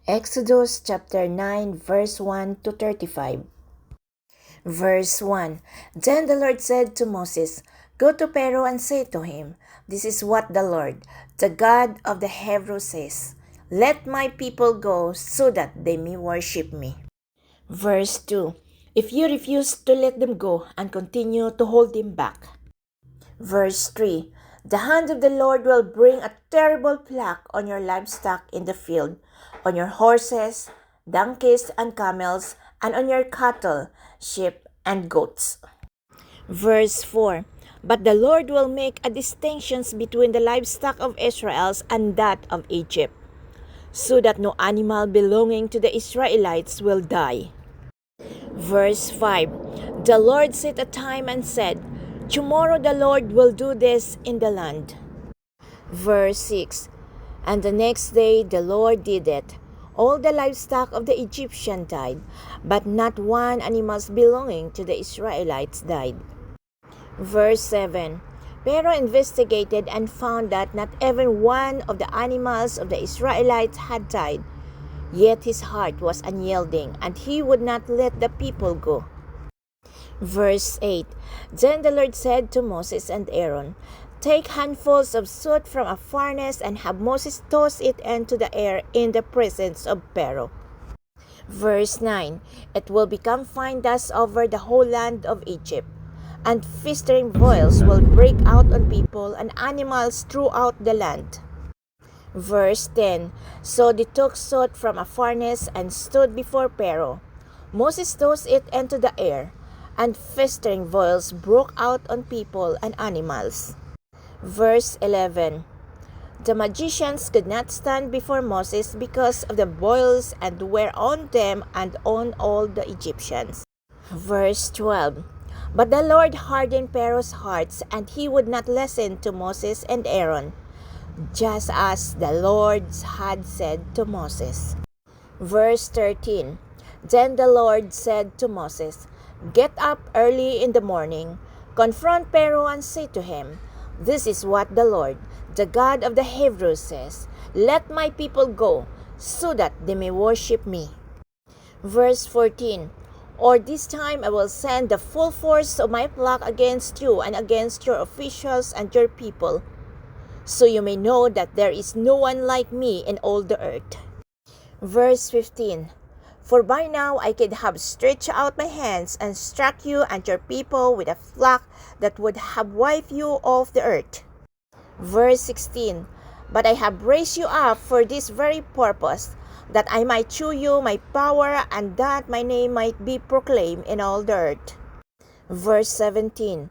Exodus chapter 9 verse 1 to 35. Verse 1. Then the Lord said to Moses, "Go to Pharaoh and say to him, This is what the Lord, the God of the Hebrews says, Let my people go so that they may worship me." Verse 2. If you refuse to let them go and continue to hold them back. Verse 3. The hand of the Lord will bring a terrible plague on your livestock in the field, on your horses, donkeys, and camels, and on your cattle, sheep, and goats. Verse 4. But the Lord will make a distinction between the livestock of Israel and that of Egypt, so that no animal belonging to the Israelites will die. Verse 5. The Lord set a time and said, "Tomorrow the Lord will do this in the land." Verse 6. And the next day the Lord did it. All the livestock of the Egyptian died, but not one animal belonging to the Israelites died. Verse 7. Pharaoh investigated and found that not even one of the animals of the Israelites had died. Yet his heart was unyielding, and he would not let the people go. Verse 8. Then the Lord said to Moses and Aaron, "Take handfuls of soot from a furnace and have Moses toss it into the air in the presence of Pharaoh." Verse 9. It will become fine dust over the whole land of Egypt, and festering boils will break out on people and animals throughout the land. Verse 10. So they took soot from a furnace and stood before Pharaoh. Moses tossed it into the air, and festering boils broke out on people and animals. Verse 11. The magicians could not stand before Moses because of the boils and were on them and on all the Egyptians. Verse 12. But the Lord hardened Pharaoh's hearts, and he would not listen to Moses and Aaron, just as the Lord had said to Moses. Verse 13. Then the Lord said to Moses, "Get up early in the morning, confront Pharaoh and say to him, This is what the Lord, the God of the Hebrews says, Let my people go, so that they may worship me." Verse 14. Or this time I will send the full force of my plague against you and against your officials and your people, so you may know that there is no one like me in all the earth. Verse 15. For by now I could have stretched out my hands and struck you and your people with a plague that would have wiped you off the earth. Verse 16. But I have raised you up for this very purpose, that I might show you my power and that my name might be proclaimed in all the earth. Verse 17.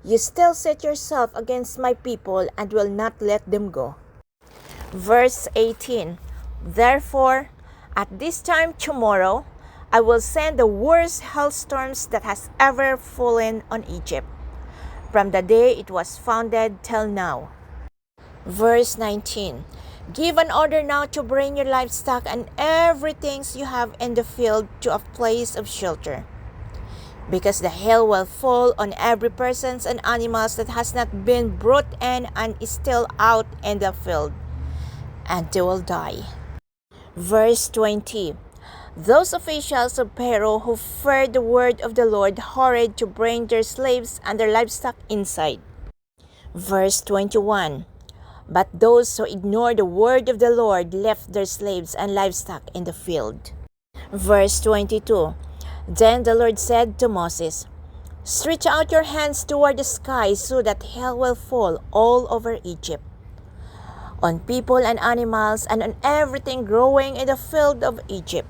You still set yourself against my people and will not let them go. Verse 18. Therefore, at this time tomorrow, I will send the worst hailstorms that has ever fallen on Egypt, from the day it was founded till now. Verse 19. Give an order now to bring your livestock and everything you have in the field to a place of shelter, because the hail will fall on every person and animals that has not been brought in and is still out in the field, and they will die. Verse 20. Those officials of Pharaoh who feared the word of the Lord hurried to bring their slaves and their livestock inside. Verse 21. But those who ignored the word of the Lord left their slaves and livestock in the field. Verse 22. Then the Lord said to Moses, "Stretch out your hands toward the sky so that hail will fall all over Egypt, on people and animals and on everything growing in the field of Egypt."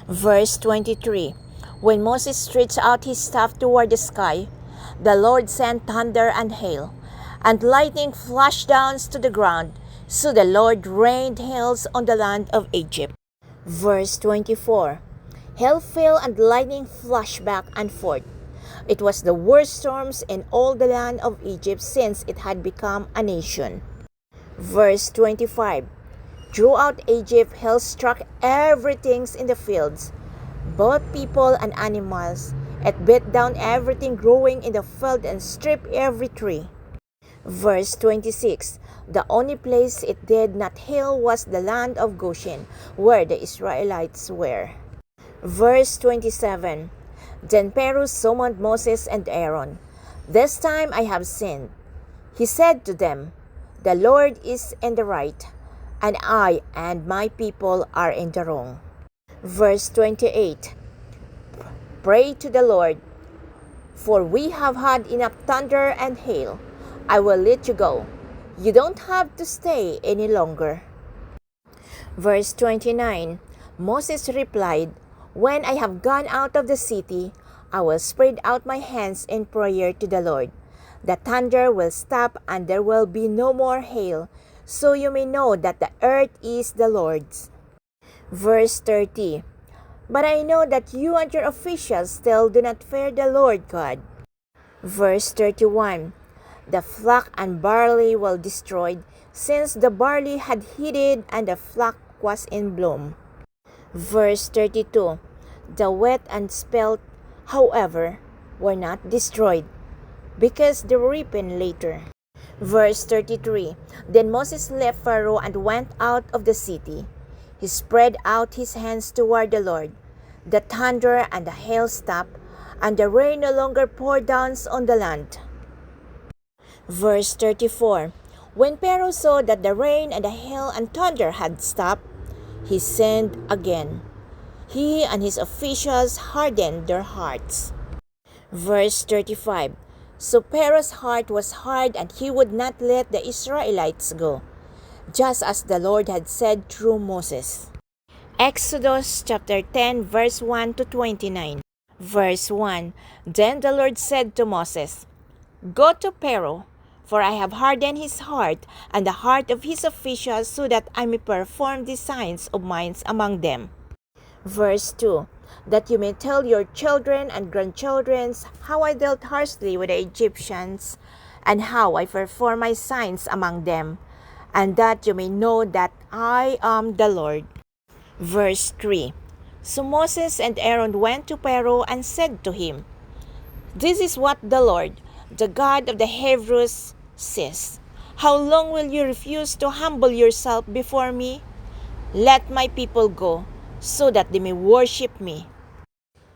Verse 23. When Moses stretched out his staff toward the sky, the Lord sent thunder and hail, and lightning flashed down to the ground, so the Lord rained hails on the land of Egypt. Verse 24. Hail fell and lightning flashed back and forth. It was the worst storms in all the land of Egypt since it had become a nation. Verse 25. Throughout Egypt, hail struck everything in the fields, both people and animals. It beat down everything growing in the field and stripped every tree. Verse 26. The only place it did not hail was the land of Goshen, where the Israelites were. Verse 27. Then Pharaoh summoned Moses and Aaron. This time I have sinned. He said to them, The Lord is in the right, and I and my people are in the wrong. Verse 28. Pray to the Lord, for we have had enough thunder and hail. I will let you go. You don't have to stay any longer. Verse 29. Moses replied, When I have gone out of the city, I will spread out my hands in prayer to the Lord. The thunder will stop and there will be no more hail, so you may know that the earth is the Lord's. Verse 30. But I know that you and your officials still do not fear the Lord God. Verse 31. The flock and barley were destroyed, since the barley had heeded and the flock was in bloom. Verse 32. The wheat and spelt, however, were not destroyed, because they were ripened later. Verse 33. Then Moses left Pharaoh and went out of the city. He spread out his hands toward the Lord. The thunder and the hail stopped, and the rain no longer poured down on the land. Verse 34. When Pharaoh saw that the rain and the hail and thunder had stopped, he sinned again. He and his officials hardened their hearts. Verse 35. So Pharaoh's heart was hard, and he would not let the Israelites go, just as the Lord had said through Moses. Exodus chapter 10 verse 1 to 29. Verse 1. Then the Lord said to Moses, Go to Pharaoh, for I have hardened his heart and the heart of his officials, so that I may perform these signs of mine among them. Verse 2. That you may tell your children and grandchildren how I dealt harshly with the Egyptians, and how I performed my signs among them, and that you may know that I am the Lord. Verse 3. So Moses and Aaron went to Pharaoh and said to him, This is what the Lord, the God of the Hebrews, says. How long will you refuse to humble yourself before me? Let my people go, so that they may worship me.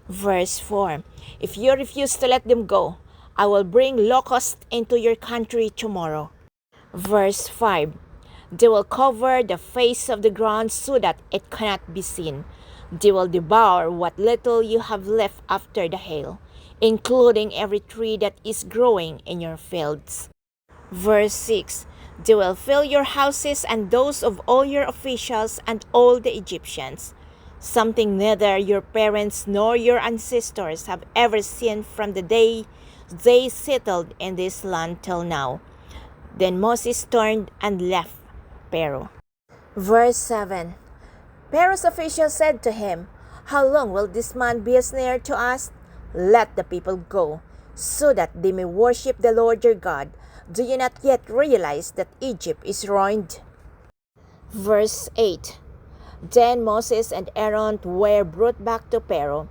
Verse 4. If you refuse to let them go, I will bring locusts into your country tomorrow. Verse 5. They will cover the face of the ground so that it cannot be seen. They will devour what little you have left after the hail, including every tree that is growing in your fields. Verse 6. They will fill your houses and those of all your officials and all the Egyptians, something neither your parents nor your ancestors have ever seen from the day they settled in this land till now. Then Moses turned and left Pharaoh. Verse 7. Pharaoh's officials said to him, How long will this man be a snare to us? Let the people go, so that they may worship the Lord your God. Do you not yet realize that Egypt is ruined? Verse 8. Then Moses and Aaron were brought back to Pharaoh.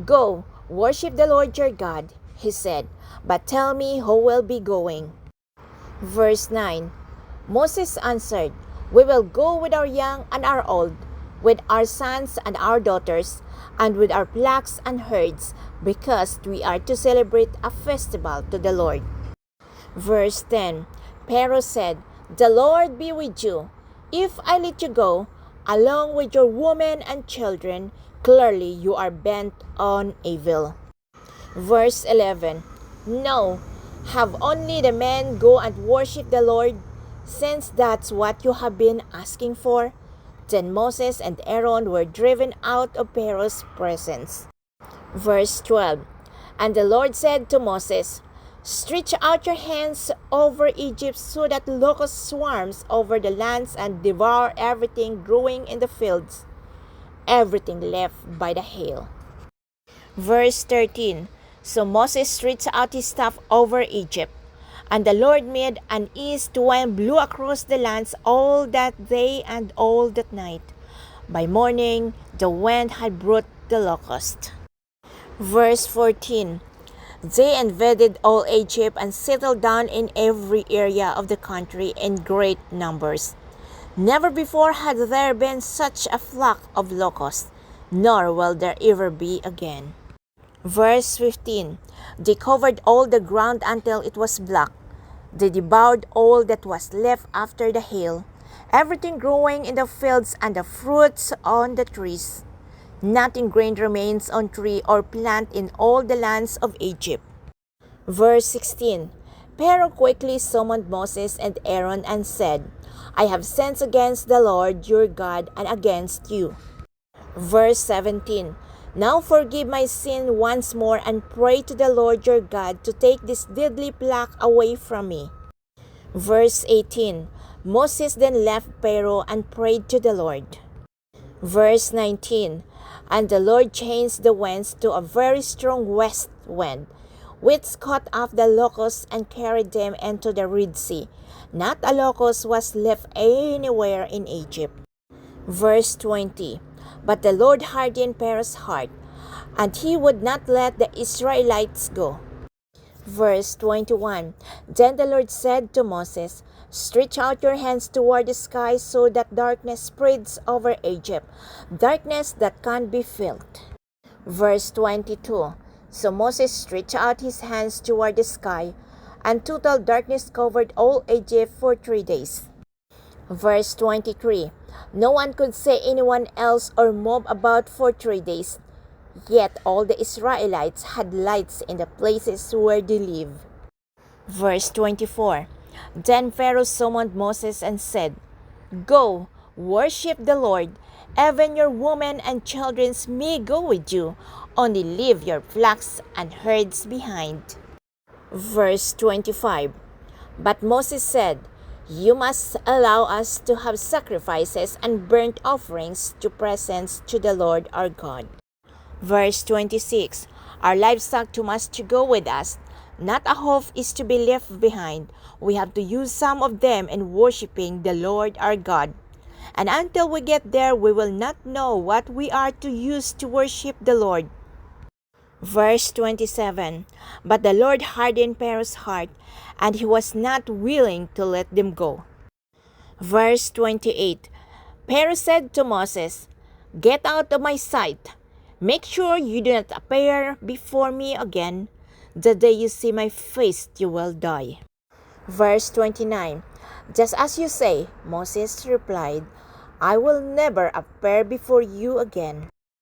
Go, worship the Lord your God, he said, but tell me who will be going. Verse 9. Moses answered, We will go with our young and our old, with our sons and our daughters, and with our flocks and herds, because we are to celebrate a festival to the Lord. Verse 10. Pharaoh said, The Lord be with you. If I let you go, along with your women and children, clearly you are bent on evil. Verse 11. No, have only the men go and worship the Lord, since that's what you have been asking for. Then Moses and Aaron were driven out of Pharaoh's presence. Verse 12. And the Lord said to Moses, Stretch out your hands over Egypt so that locust swarms over the lands and devour everything growing in the fields, everything left by the hail. Verse 13. So Moses stretched out his staff over Egypt, and the Lord made an east wind blew across the lands all that day and all that night. By morning, the wind had brought the locust. Verse 14. They invaded all Egypt and settled down in every area of the country in great numbers. Never before had there been such a flock of locusts, nor will there ever be again. Verse 15. They covered all the ground until it was black. They devoured all that was left after the hail, everything growing in the fields and the fruits on the trees. Nothing green remains on tree or plant in all the lands of Egypt. Verse 16. Pharaoh quickly summoned Moses and Aaron and said, I have sinned against the Lord your God and against you. Verse 17. Now forgive my sin once more and pray to the Lord your God to take this deadly plague away from me. Verse 18. Moses then left Pharaoh and prayed to the Lord. Verse 19. And the Lord changed the winds to a very strong west wind, which caught up the locusts and carried them into the Red Sea. Not a locust was left anywhere in Egypt. Verse 20. But the Lord hardened Pharaoh's heart, and he would not let the Israelites go. Verse 21. Then the Lord said to Moses, Stretch out your hands toward the sky so that darkness spreads over Egypt, darkness that can't be felt. Verse 22. So Moses stretched out his hands toward the sky, and total darkness covered all Egypt for 3 days. Verse 23. No one could see anyone else or move about for 3 days. Yet all the Israelites had lights in the places where they lived. Verse 24. Then Pharaoh summoned Moses and said, Go, worship the Lord. Even your women and children may go with you. Only leave your flocks and herds behind. Verse 25. But Moses said, You must allow us to have sacrifices and burnt offerings to presents to the Lord our God. Verse 26. Our livestock too must to go with us. Not a hoof is to be left behind. We have to use some of them in worshiping the Lord our God. And until we get there, we will not know what we are to use to worship the Lord. Verse 27. But the Lord hardened Pharaoh's heart, and he was not willing to let them go. Verse 28. Pharaoh said to Moses, Get out of my sight. Make sure you do not appear before me again. The day you see my face, you will die. Verse 29. Just as you say, Moses replied, I will never appear before you again.